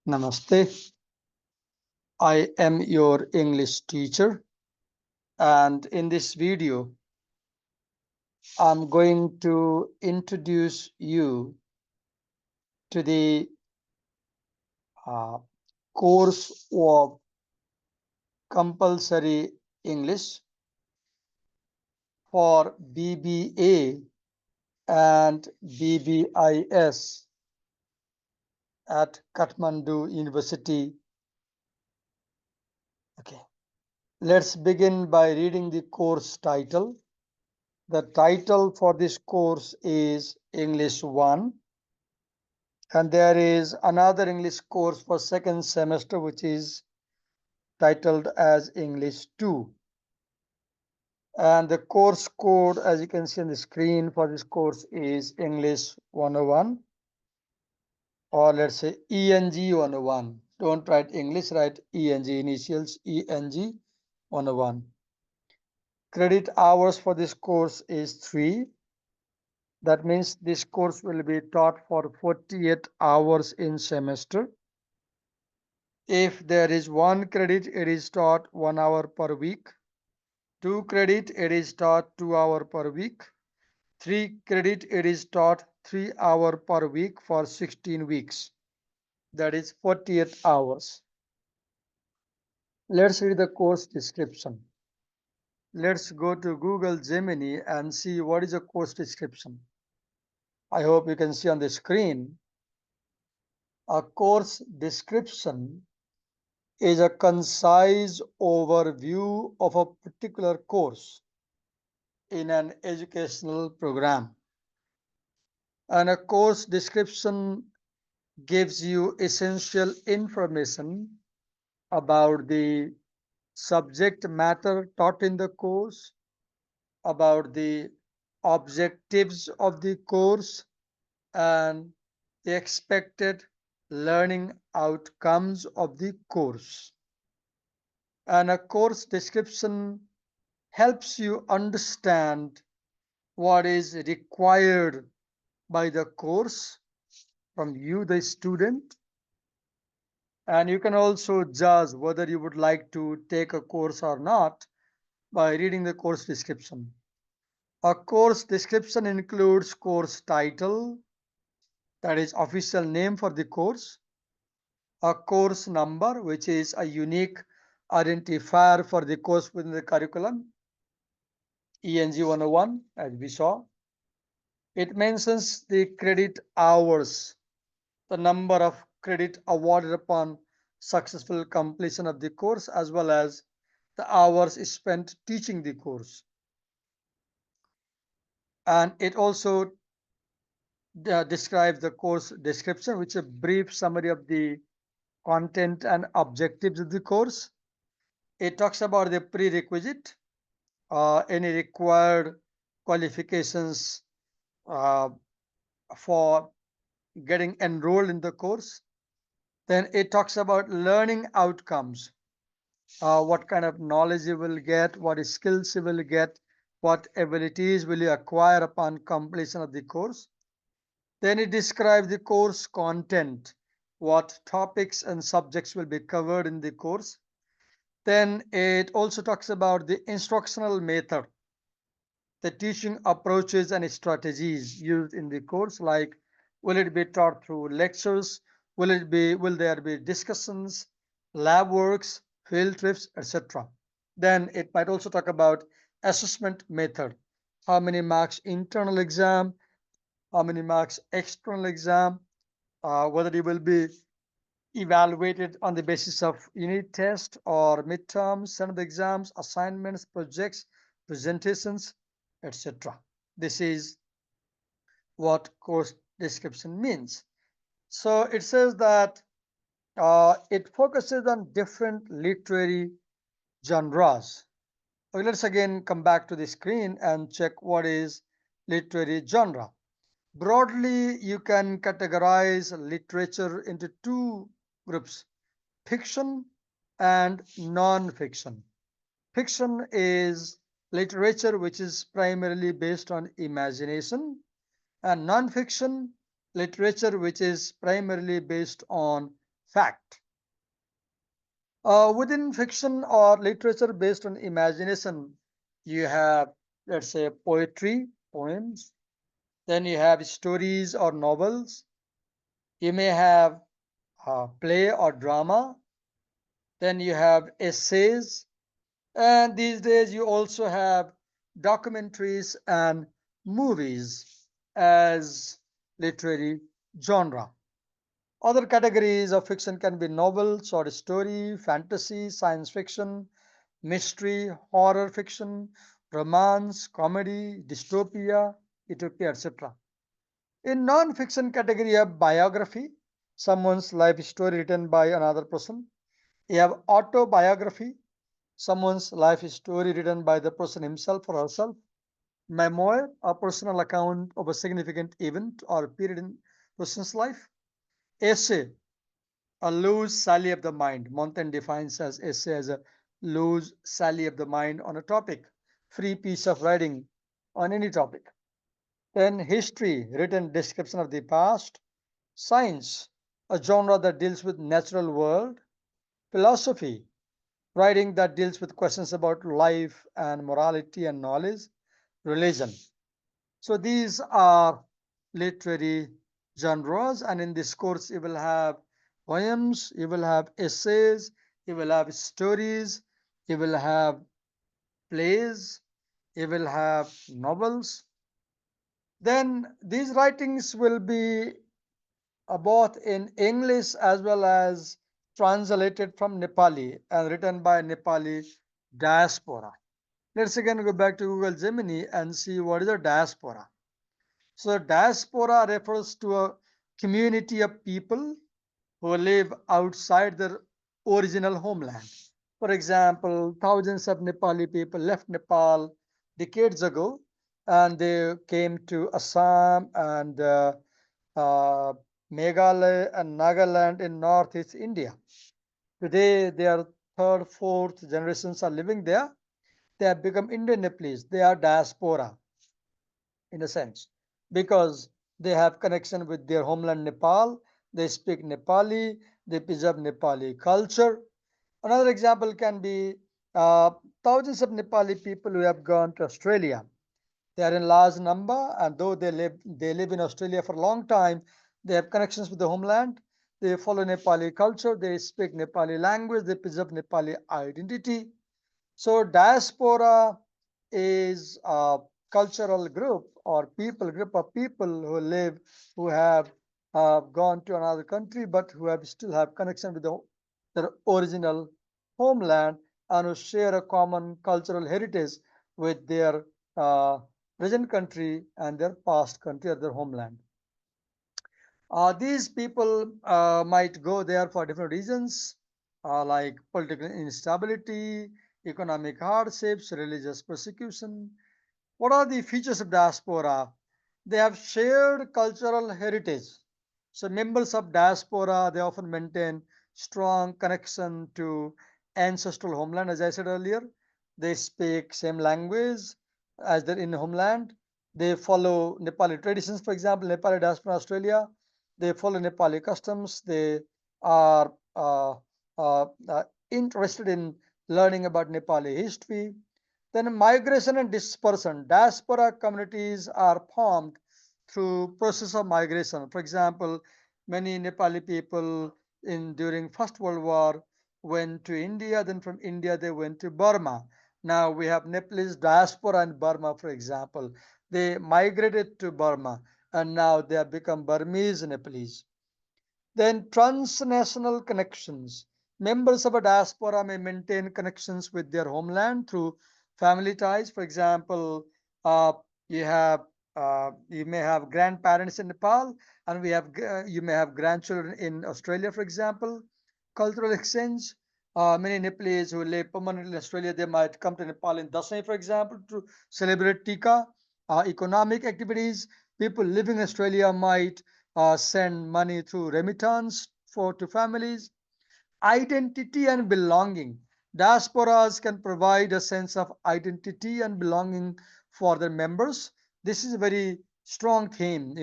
Namaste. I am your English teacher, and in this video, I'm going to introduce you to the uh, course of Compulsory English for BBA and BBIS at Kathmandu University. Okay, let's begin by reading the course title. The title for this course is English 1, and there is another English course for second semester which is titled as English 2. And the course code, as you can see on the screen for this course, is English 101, or let's say ENG 101. Don't write English, write ENG, initials ENG 101. Credit hours for this course is 3. That means this course will be taught for 48 hours in semester. If there is 1 credit, it is taught 1 hour per week. 2 credit, it is taught 2 hours per week. 3 credit, it is taught 3 hours per week for 16 weeks. That is 48 hours. Let's read the course description. Let's go to Google Gemini and see what is a course description. I hope you can see on the screen. A course description is a concise overview of a particular course in an educational program. And a course description gives you essential information about the subject matter taught in the course, about the objectives of the course, and the expected learning outcomes of the course. And a course description helps you understand what is required by the course from you, the student. And you can also judge whether you would like to take a course or not by reading the course description. A course description includes course title, that is official name for the course, a course number, which is a unique identifier for the course within the curriculum, ENG 101, as we saw. It mentions the credit hours, the number of credit awarded upon successful completion of the course, as well as the hours spent teaching the course. And it also describes the course description, which is a brief summary of the content and objectives of the course. It talks about the prerequisite, any required qualifications uh, for getting enrolled in the course. Then it talks about learning outcomes, what kind of knowledge you will get, what skills you will get, what abilities will you acquire upon completion of the course. Then it describes the course content, what topics and subjects will be covered in the course. Then it also talks about the instructional method, the teaching approaches and strategies used in the course, like will it be taught through lectures, will there be discussions, lab works, field trips, etc. Then it might also talk about assessment method, how many marks internal exam, how many marks external exam, whether you will be evaluated on the basis of unit test or midterms, standard exams, assignments, projects, presentations, etc. This is what course description means. So it says that it focuses on different literary genres. Okay, let's again come back to the screen and check what is literary genre. Broadly, you can categorize literature into 2 groups: fiction and non-fiction. Fiction is literature which is primarily based on imagination, and non-fiction literature which is primarily based on fact. Within fiction or literature based on imagination, you have, let's say, poetry, poems, then you have stories or novels, you may have play or drama, then you have essays, and these days you also have documentaries and movies as literary genre. Other categories of fiction can be novel, short story, fantasy, science fiction, mystery, horror fiction, romance, comedy, dystopia, utopia, etc. In non-fiction category, you have biography, someone's life story written by another person. You have autobiography, someone's life story written by the person himself or herself. Memoir, a personal account of a significant event or period in person's life. Essay, a loose sally of the mind. Montaigne defines as essay as a loose sally of the mind on a topic, free piece of writing on any topic. Then history, written description of the past. Science, a genre that deals with natural world. Philosophy, writing that deals with questions about life and morality and knowledge. Religion. So these are literary genres, and in this course, you will have poems, you will have essays, you will have stories, you will have plays, you will have novels. Then these writings will be both in English as well as translated from Nepali and written by Nepali diaspora. Let's again go back to Google Gemini and see what is a diaspora. So diaspora refers to a community of people who live outside their original homeland. For example, thousands of Nepali people left Nepal decades ago and they came to Assam and Meghalaya and Nagaland in northeast India. Today, their third, fourth generations are living there. They have become Indian Nepalese. They are diaspora in a sense because they have connection with their homeland Nepal. They speak Nepali. They preserve Nepali culture. Another example can be uh, thousands of Nepali people who have gone to Australia. They are in large number, and though they live in Australia for a long time, they have connections with the homeland. They follow Nepali culture. They speak Nepali language. They preserve Nepali identity. So diaspora is a cultural group or group of people who live, who have gone to another country, but who have still have connection with their original homeland and who share a common cultural heritage with their uh, present country and their past country or their homeland. These people might go there for different reasons, like political instability, economic hardships, religious persecution. What are the features of diaspora? They have shared cultural heritage. So members of diaspora, they often maintain strong connection to ancestral homeland. As I said earlier, they speak same language as their in homeland. They follow Nepali traditions. For example, Nepali diaspora in Australia, they follow Nepali customs. They are interested in learning about Nepali history. Then migration and dispersion. Diaspora communities are formed through process of migration. For example, many Nepali people in during First World War went to India. Then from India they went to Burma. Now we have Nepalese diaspora in Burma, for example. They migrated to Burma and now they have become Burmese Nepalese. Then transnational connections. Members of a diaspora may maintain connections with their homeland through family ties. For example, uh, you have you may have grandparents in Nepal, and you may have grandchildren in Australia, for example. Cultural exchange. Many Nepalese who live permanently in Australia, they might come to Nepal in Dasai, for example, to celebrate Tika. Economic activities. People living in Australia might send money through remittance to families. Identity and belonging. Diasporas can provide a sense of identity and belonging for their members. This is very strong theme.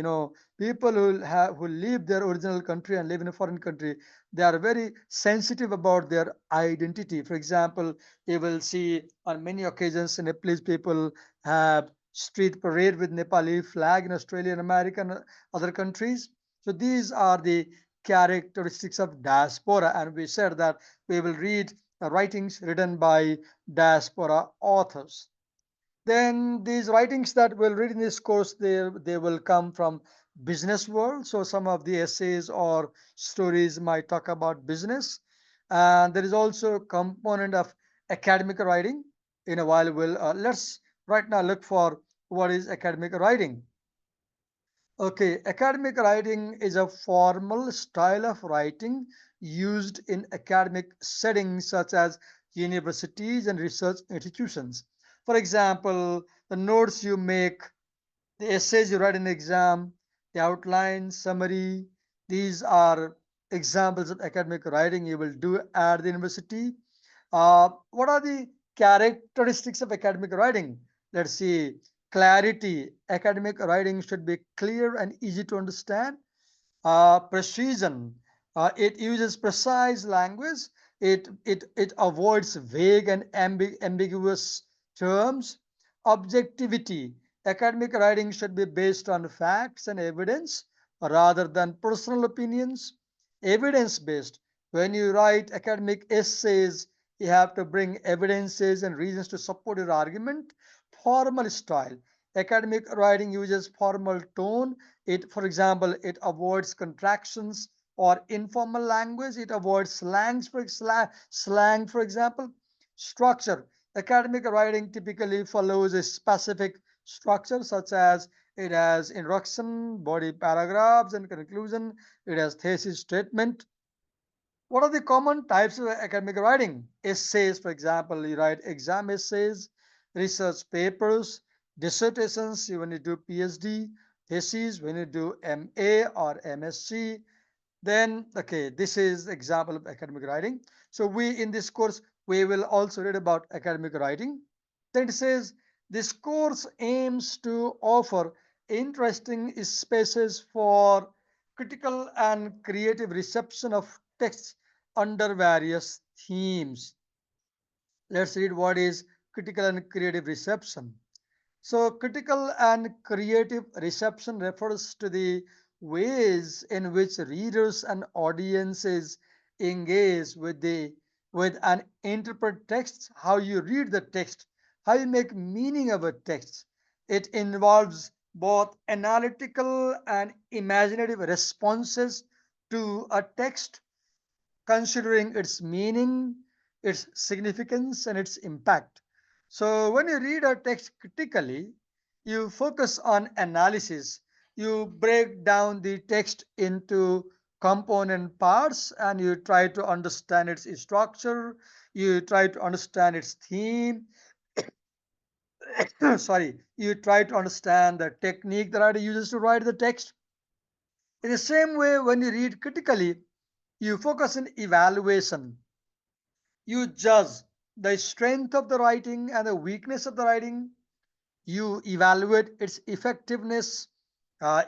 People who leave their original country and live in a foreign country, they are very sensitive about their identity. For example, you will see on many occasions Nepalese people have street parade with Nepali flag in Australia and America and other countries. So these are the characteristics of diaspora, and we said that we will read writings written by diaspora authors. Then these writings that we'll read in this course, they will come from business world. So some of the essays or stories might talk about business, and there is also a component of academic writing. In a while, we'll let's right now look for what is academic writing. Okay, academic writing is a formal style of writing used in academic settings such as universities and research institutions. For example, the notes you make, the essays you write in exam, the outline, summary, these are examples of academic writing you will do at the university. What are the characteristics of academic writing? Let's see. Clarity. Academic writing should be clear and easy to understand. Precision. It uses precise language. It avoids vague and ambiguous terms. Objectivity. Academic writing should be based on facts and evidence rather than personal opinions. Evidence based. When you write academic essays, you have to bring evidences and reasons to support your argument. Formal style. Academic writing uses formal tone. For example, it avoids contractions or informal language. It avoids slang, for example. Structure. Academic writing typically follows a specific structure, such as it has introduction, body paragraphs, and conclusion. It has thesis statement. What are the common types of academic writing? Essays, for example, you write exam essays, research papers, dissertations when you do PhD, theses when you do MA or MSc. Then, okay, this is example of academic writing. So we in this course, we will also read about academic writing. Then it says this course aims to offer interesting spaces for critical and creative reception of texts under various themes. Let's read what is critical and creative reception. So, critical and creative reception refers to the ways in which readers and audiences engage with and interpret texts, how you read the text, how you make meaning of a text. It involves both analytical and imaginative responses to a text, considering its meaning, its significance, and its impact. So, when you read a text critically, you focus on analysis. You break down the text into component parts and you try to understand its structure, you try to understand its theme. Sorry, you try to understand the technique the writer uses to write the text. In the same way, when you read critically, you focus on evaluation. You judge the strength of the writing and the weakness of the writing. You evaluate its effectiveness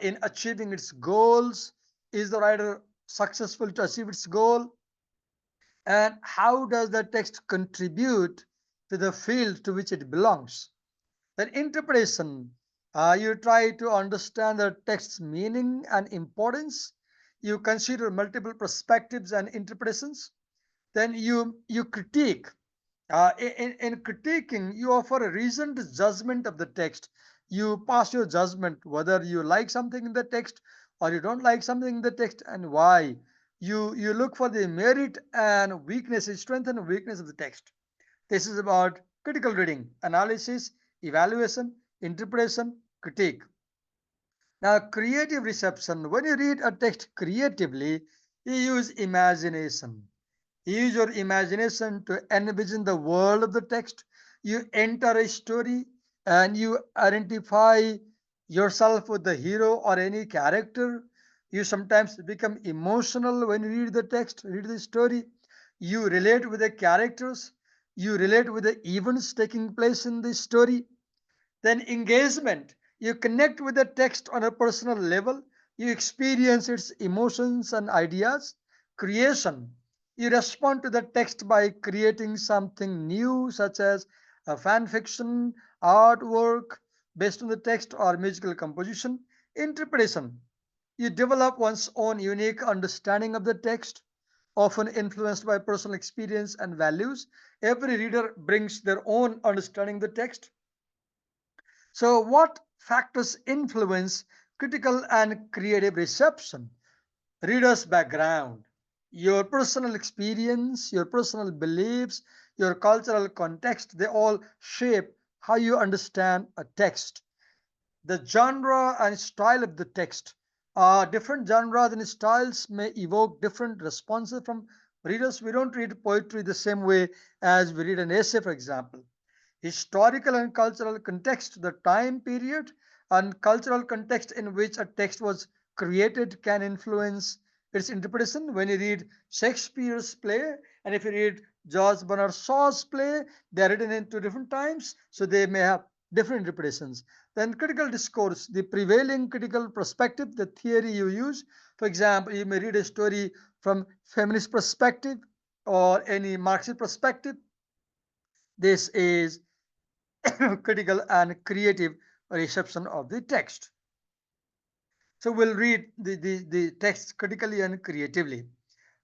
in achieving its goals. Is the writer successful to achieve its goal? And how does the text contribute to the field to which it belongs? Then interpretation. You try to understand the text's meaning and importance. You consider multiple perspectives and interpretations. Then you critique. In critiquing, you offer a reasoned judgment of the text. You pass your judgment whether you like something in the text or you don't like something in the text and why. You look for the merit and weaknesses, strength and weakness of the text. This is about critical reading, analysis, evaluation, interpretation, critique. Now, creative reception. When you read a text creatively, you use imagination. Use your imagination to envision the world of the text. You enter a story and you identify yourself with the hero or any character. You sometimes become emotional when you read the text, read the story. You relate with the characters. You relate with the events taking place in the story. Then engagement. You connect with the text on a personal level. You experience its emotions and ideas. Creation. You respond to the text by creating something new, such as a fan fiction, artwork based on the text, or musical composition. Interpretation. You develop one's own unique understanding of the text, often influenced by personal experience and values. Every reader brings their own understanding of the text. So, what factors influence critical and creative reception? Reader's background, your personal experience, your personal beliefs, your cultural context, they all shape how you understand a text. The genre and style of the text. Different genres and styles may evoke different responses from readers. We don't read poetry the same way as we read an essay, for example. Historical and cultural context, the time period and cultural context in which a text was created can influence its interpretation. When you read Shakespeare's play and if you read George Bernard Shaw's play, they are written in two different times, so they may have different interpretations. Then critical discourse, the prevailing critical perspective, the theory you use. For example, you may read a story from feminist perspective or any Marxist perspective. This is critical and creative reception of the text. So we'll read the text critically and creatively.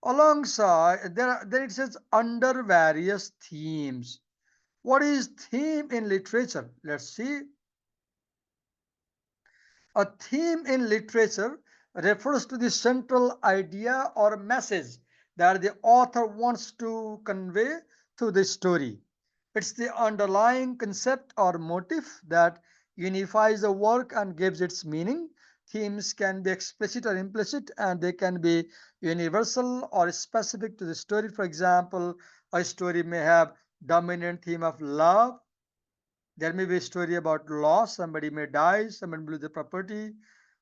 Alongside, there it says under various themes. What is theme in literature? Let's see. A theme in literature refers to the central idea or message that the author wants to convey through the story. It's the underlying concept or motif that unifies the work and gives its meaning. Themes can be explicit or implicit, and they can be universal or specific to the story. For example, a story may have dominant theme of love. There may be a story about loss, somebody may die, somebody may lose their property.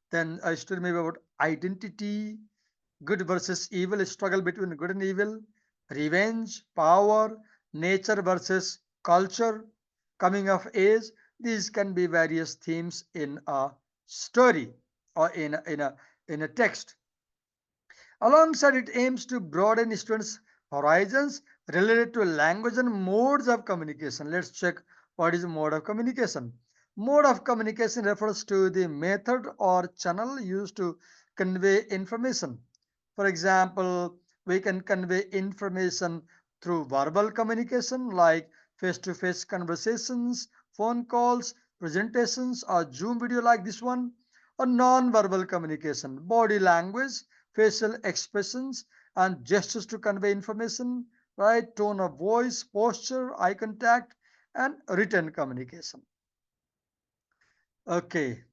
Then a story may be about identity, good versus evil, a struggle between good and evil, revenge, power, nature versus culture, coming of age. These can be various themes in a story or in a text. Alongside, it aims to broaden students' horizons related to language and modes of communication. Let's check what is mode of communication. Mode of communication refers to the method or channel used to convey information. For example, we can convey information through verbal communication like face-to-face conversations, phone calls, presentations, or Zoom video like this one, or non-verbal communication, body language, facial expressions, and gestures to convey information, right? Tone of voice, posture, eye contact, and written communication. Okay,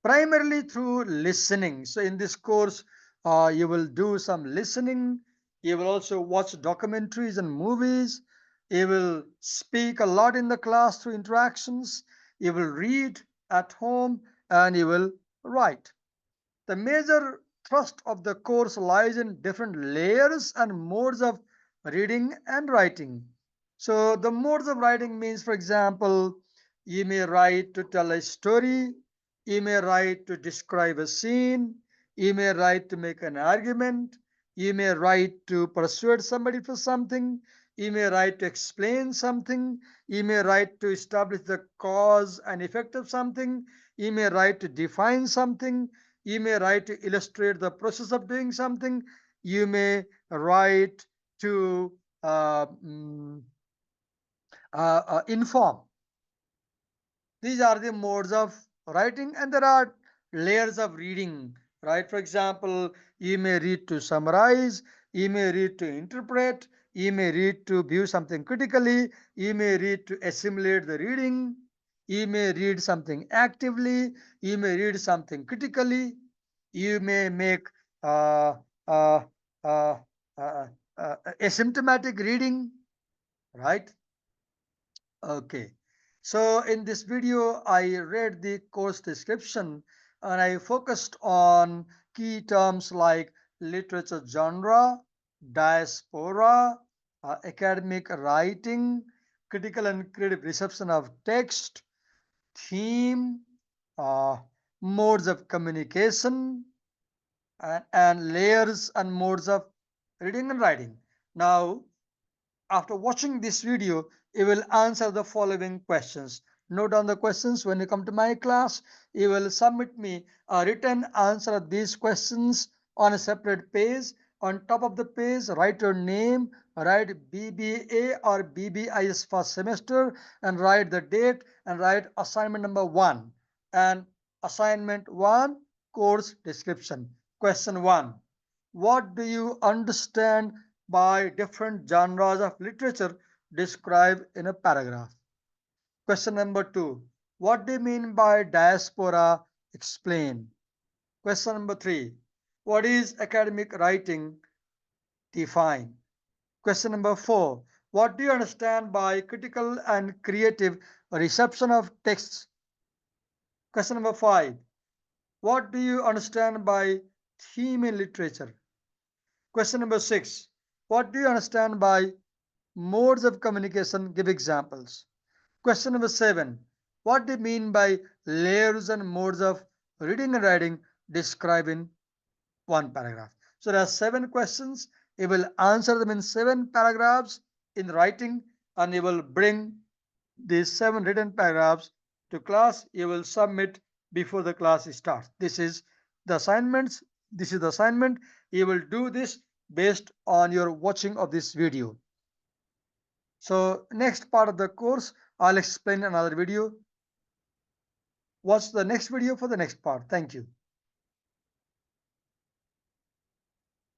primarily through listening. So in this course, you will do some listening. You will also watch documentaries and movies. You will speak a lot in the class through interactions. You will read at home and you will write. The major thrust of the course lies in different layers and modes of reading and writing. So the modes of writing means, for example, you may write to tell a story, you may write to describe a scene, you may write to make an argument, you may write to persuade somebody for something, you may write to explain something, you may write to establish the cause and effect of something, you may write to define something, you may write to illustrate the process of doing something, you may write to inform. These are the modes of writing, and there are layers of reading, right? For example, you may read to summarize, you may read to interpret, you may read to view something critically, you may read to assimilate the reading, you may read something actively, you may read something critically, you may make uh, uh, uh, uh, asymptomatic reading, right? Okay. So in this video, I read the course description and I focused on key terms like literature genre, diaspora, academic writing, critical and creative reception of text, theme, uh, modes of communication, and layers and modes of reading and writing. Now, after watching this video, you will answer the following questions. Note down the questions. When you come to my class, you will submit me a written answer of these questions on a separate page. On top of the page, write your name, write BBA or BBIS first semester, and write the date, and write assignment number 1. And assignment 1, course description. Question 1. What do you understand by different genres of literature described in a paragraph? Question number 2. What do you mean by diaspora? Explain. Question number 3. What is academic writing? Define. Question number 4. What do you understand by critical and creative reception of texts? Question number 5. What do you understand by theme in literature? Question number 6. What do you understand by modes of communication? Give examples. Question number 7. What do you mean by layers and modes of reading and writing? Describe in one paragraph. So there are 7 questions. You will answer them in 7 paragraphs in writing, and you will bring these 7 written paragraphs to class. You will submit before the class starts. This is the assignments. This is the assignment. You will do this based on your watching of this video. So next part of the course, I'll explain another video. Watch the next video for the next part. Thank you.